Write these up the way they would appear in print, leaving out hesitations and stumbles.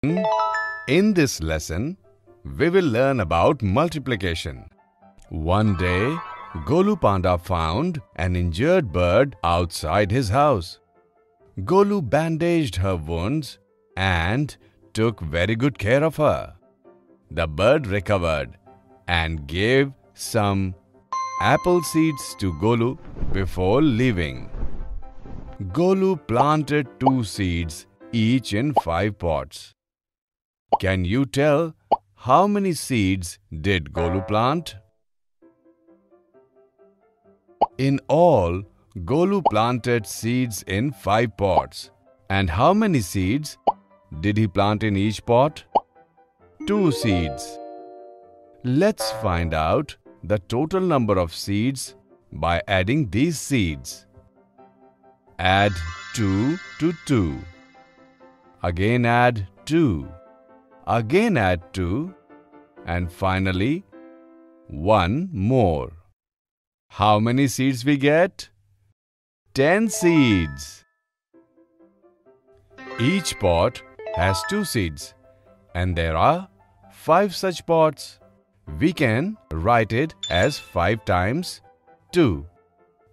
In this lesson, we will learn about multiplication. One day, Golu Panda found an injured bird outside his house. Golu bandaged her wounds and took very good care of her. The bird recovered and gave some apple seeds to Golu before leaving. Golu planted 2 seeds each in 5 pots. Can you tell how many seeds did Golu plant? In all, Golu planted seeds in 5 pots. And how many seeds did he plant in each pot? 2 seeds. Let's find out the total number of seeds by adding these seeds. Add 2 to 2. Again add 2. Again add 2. And finally, 1 more. How many seeds we get? 10 seeds. Each pot has 2 seeds, and there are 5 such pots. We can write it as 5 times 2,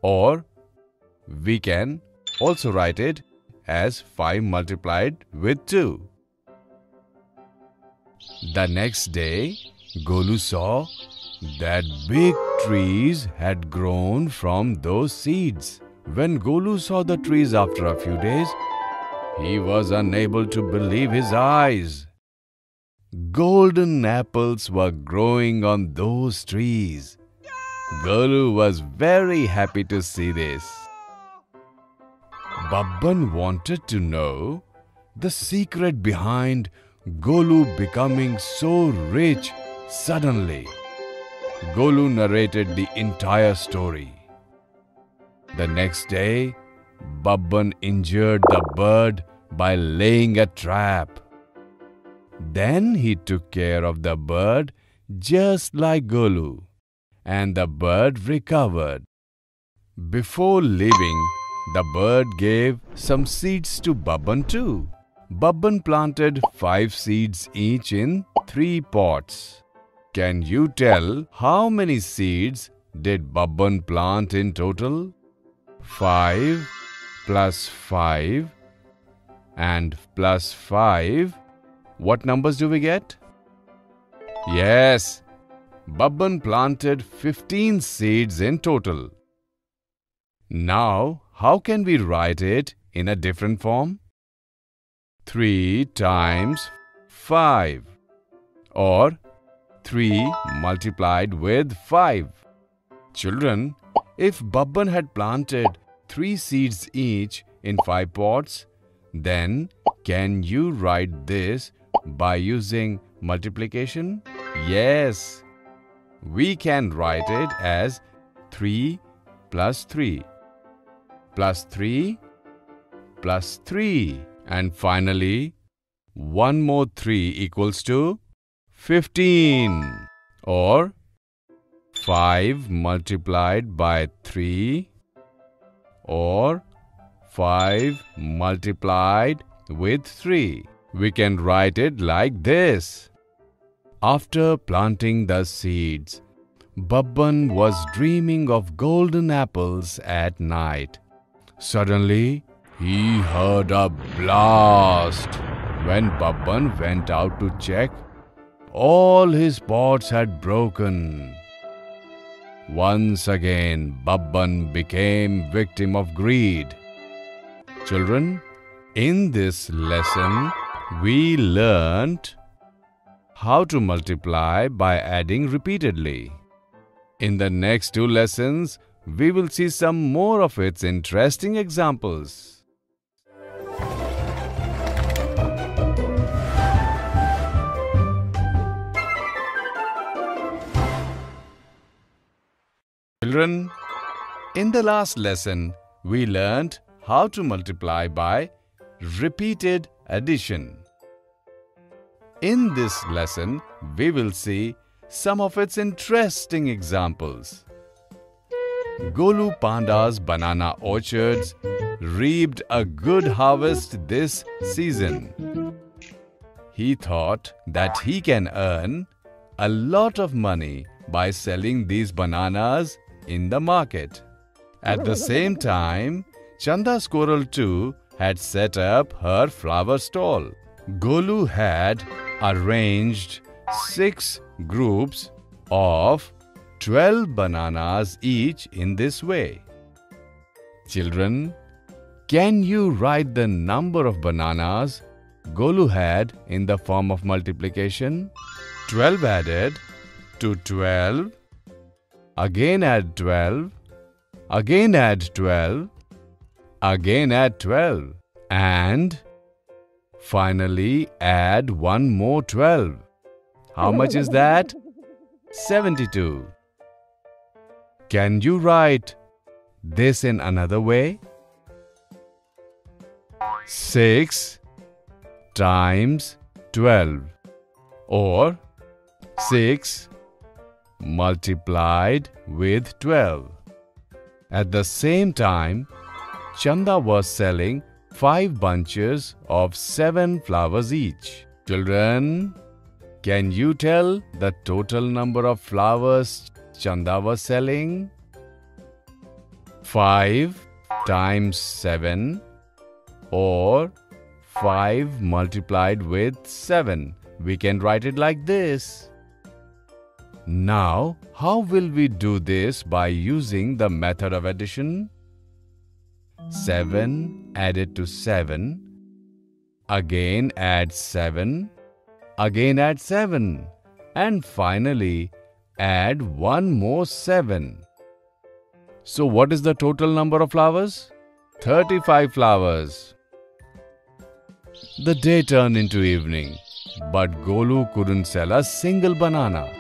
or we can also write it as 5 multiplied with 2. The next day, Golu saw that big trees had grown from those seeds. When Golu saw the trees after a few days, he was unable to believe his eyes. Golden apples were growing on those trees. Golu was very happy to see this. Babban wanted to know the secret behind Golu becoming so rich suddenly. Golu narrated the entire story. The next day, Babban injured the bird by laying a trap. Then he took care of the bird just like Golu, and the bird recovered. Before leaving, the bird gave some seeds to Babban too. Babban planted 5 seeds each in 3 pots. Can you tell how many seeds did Babban plant in total? 5 plus 5 and plus 5. What numbers do we get? Yes, Babban planted 15 seeds in total. Now, how can we write it in a different form? 3 times 5, or 3 multiplied with 5. Children, if Babban had planted 3 seeds each in 5 pots, then can you write this by using multiplication? Yes, we can write it as 3 plus 3 plus 3 plus 3. And finally, 1 more 3 equals to 15, or 5 multiplied by 3, or 5 multiplied with 3. We can write it like this. After planting the seeds, Babban was dreaming of golden apples at night. Suddenly, he heard a blast. When Babban went out to check, all his pots had broken. Once again, Babban became victim of greed. Children, in this lesson, we learnt how to multiply by adding repeatedly. In the next 2 lessons, we will see some more of its interesting examples. Children, in the last lesson, we learnt how to multiply by repeated addition. In this lesson, we will see some of its interesting examples. Golu Panda's banana orchards reaped a good harvest this season. he thought that he can earn a lot of money by selling these bananas in the market. At the same time, Chanda Squirrel too had set up her flower stall. Golu had arranged 6 groups of 12 bananas each in this way. Children, can you write the number of bananas Golu had in the form of multiplication? 12 added to 12, again add 12, again add 12, again add 12, and finally add one more 12. How much is that? 72. Can you write this in another way? 6 times 12, or 6 multiplied with 12. At the same time, Chanda was selling 5 bunches of 7 flowers each. Children, can you tell the total number of flowers Chanda was selling? 5 times 7, or 5 multiplied with 7. We can write it like this. Now, how will we do this by using the method of addition? 7 added to 7, again add 7, again add 7, and finally add one more 7. So what is the total number of flowers? 35 flowers. The day turned into evening, but Golu couldn't sell a single banana.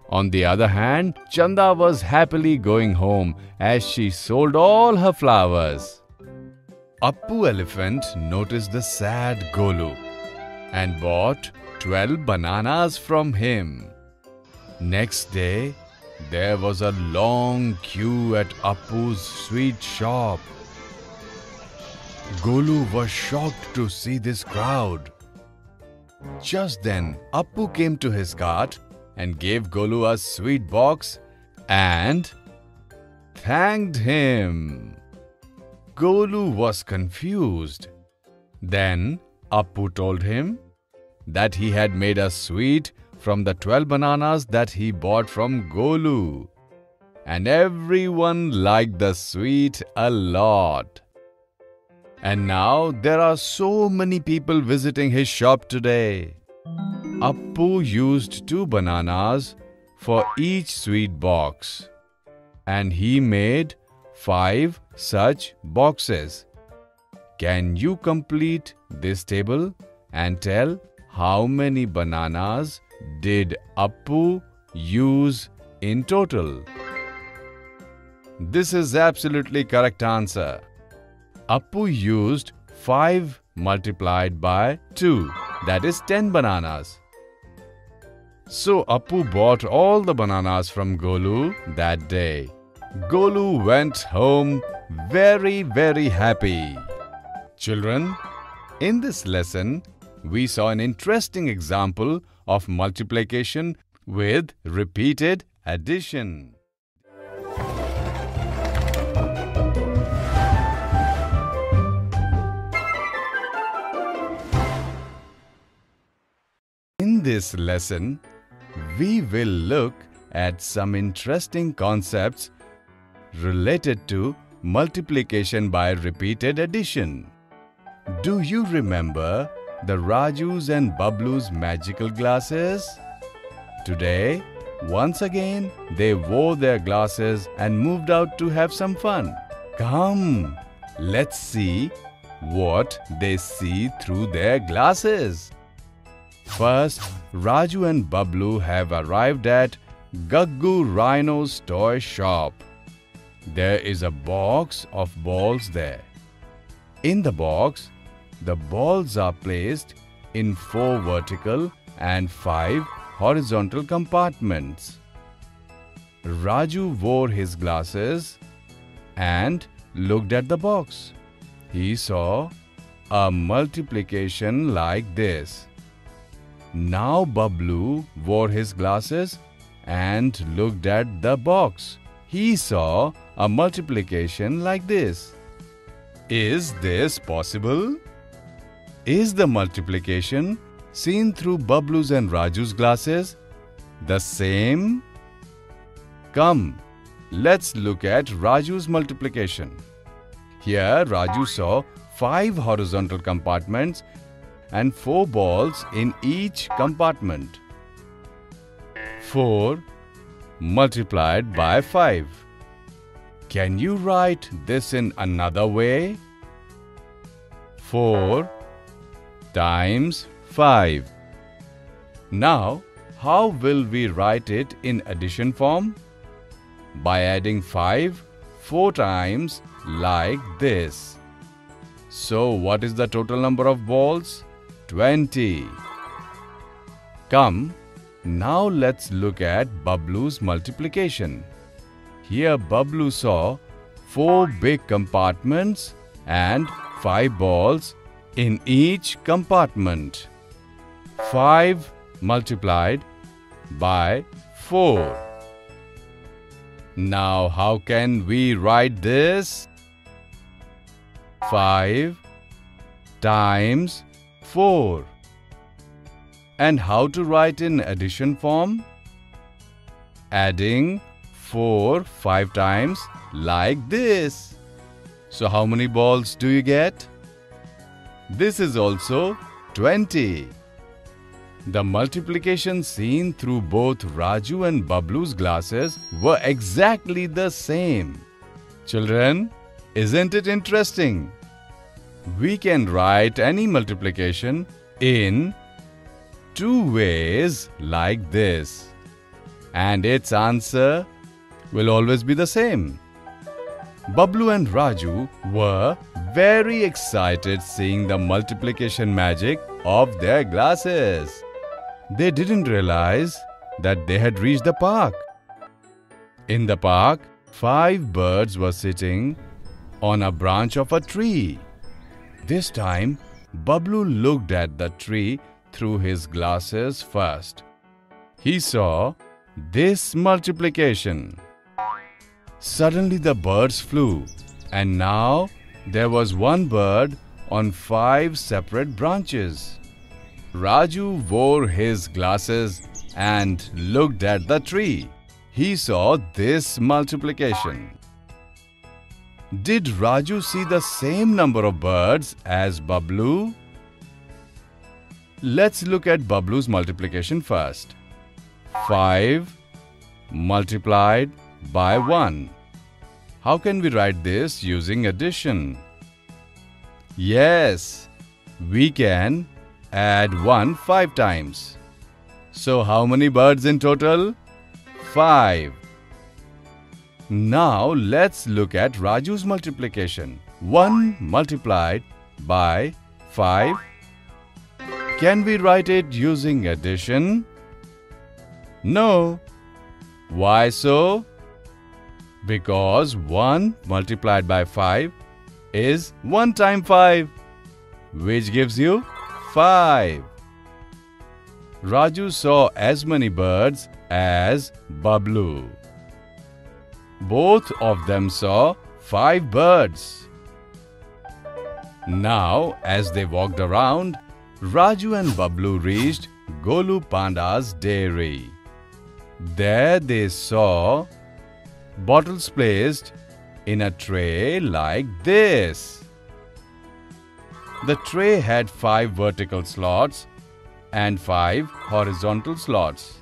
On the other hand, Chanda was happily going home as she sold all her flowers. Appu Elephant noticed the sad Golu and bought 12 bananas from him. Next day, there was a long queue at Appu's sweet shop. Golu was shocked to see this crowd. Just then, Appu came to his cart and gave Golu a sweet box and thanked him. Golu was confused. Then Appu told him that he had made a sweet from the 12 bananas that he bought from Golu, and everyone liked the sweet a lot. And now there are so many people visiting his shop today. Appu used 2 bananas for each sweet box, and he made 5 such boxes. Can you complete this table and tell how many bananas did Appu use in total? This is absolutely correct answer. Appu used 5 multiplied by 2, that is 10 bananas. So Appu bought all the bananas from Golu that day. Golu went home very happy. Children, in this lesson, we saw an interesting example of multiplication with repeated addition. In this lesson, we will look at some interesting concepts related to multiplication by repeated addition. Do you remember the Raju's and Bablu's magical glasses? Today, once again, they wore their glasses and moved out to have some fun. Come, let's see what they see through their glasses. First, Raju and Bablu have arrived at Gaggu Rhino's toy shop. There is a box of balls there. In the box, the balls are placed in 4 vertical and 5 horizontal compartments. Raju wore his glasses and looked at the box. He saw a multiplication like this. Now Bablu wore his glasses and looked at the box. He saw a multiplication like this. Is this possible? Is the multiplication seen through Bablu's and Raju's glasses the same? Come, let's look at Raju's multiplication. Here Raju saw 5 horizontal compartments and 4 balls in each compartment. 4 multiplied by 5. Can you write this in another way? 4 times 5. Now, how will we write it in addition form? By adding 5 4 times like this. So, what is the total number of balls? 20. Come, now let's look at Bablu's multiplication. Here Bablu saw 4 big compartments and 5 balls in each compartment. 5 multiplied by 4. Now how can we write this? 5 times 4. And how to write in addition form? Adding 4 5 times like this. So how many balls do you get? This is also 20. The multiplication seen through both Raju and Bablu's glasses were exactly the same. Children, isn't it interesting? We can write any multiplication in 2 ways like this, and its answer will always be the same. Bablu and Raju were very excited seeing the multiplication magic of their glasses. They didn't realize that they had reached the park. In the park, 5 birds were sitting on a branch of a tree. This time, Bablu looked at the tree through his glasses first. He saw this multiplication. Suddenly the birds flew, and now there was 1 bird on 5 separate branches. Raju wore his glasses and looked at the tree. He saw this multiplication. Did Raju see the same number of birds as Bablu? Let's look at Bablu's multiplication first. 5 multiplied by 1. How can we write this using addition? Yes, we can add 1 5 times. So how many birds in total? 5. Now let's look at Raju's multiplication. 1 multiplied by 5. Can we write it using addition? No. Why so? Because 1 multiplied by 5 is 1 times 5, which gives you 5. Raju saw as many birds as Bablu. Both of them saw 5 birds. Now, as they walked around, Raju and Bablu reached Golu Panda's dairy. There they saw bottles placed in a tray like this. The tray had 5 vertical slots and 5 horizontal slots.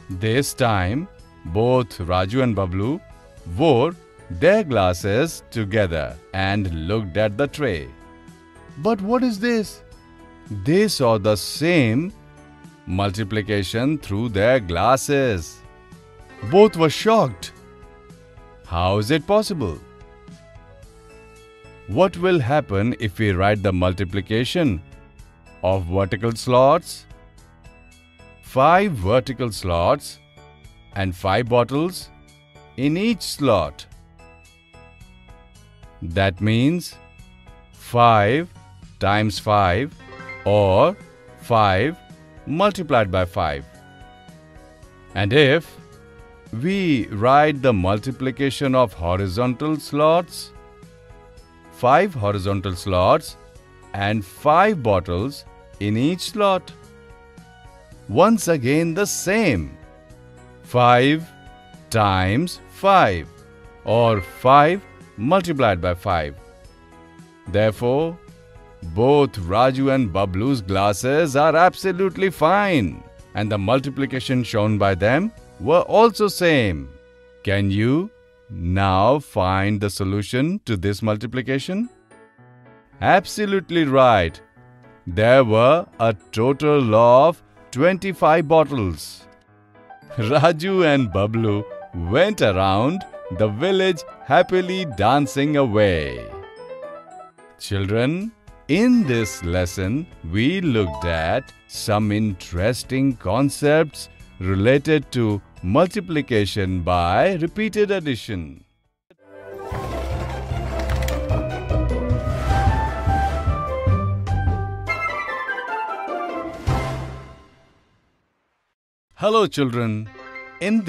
This time, both Raju and Bablu wore their glasses together and looked at the tray. But what is this? They saw the same multiplication through their glasses. Both were shocked. How is it possible? What will happen if we write the multiplication of vertical slots? 5 vertical slots and 5 bottles in each slot. That means 5 times 5 or 5 multiplied by 5. And if we write the multiplication of horizontal slots, 5 horizontal slots and 5 bottles in each slot. Once again the same. 5 times 5 or 5 multiplied by 5. Therefore, both Raju and Bablu's glasses are absolutely fine, and the multiplication shown by them were also same. Can you now find the solution to this multiplication? Absolutely right. There were a total of 25 bottles. Raju and Bablu went around the village happily dancing away. Children, in this lesson, we looked at some interesting concepts related to multiplication by repeated addition. Hello children, in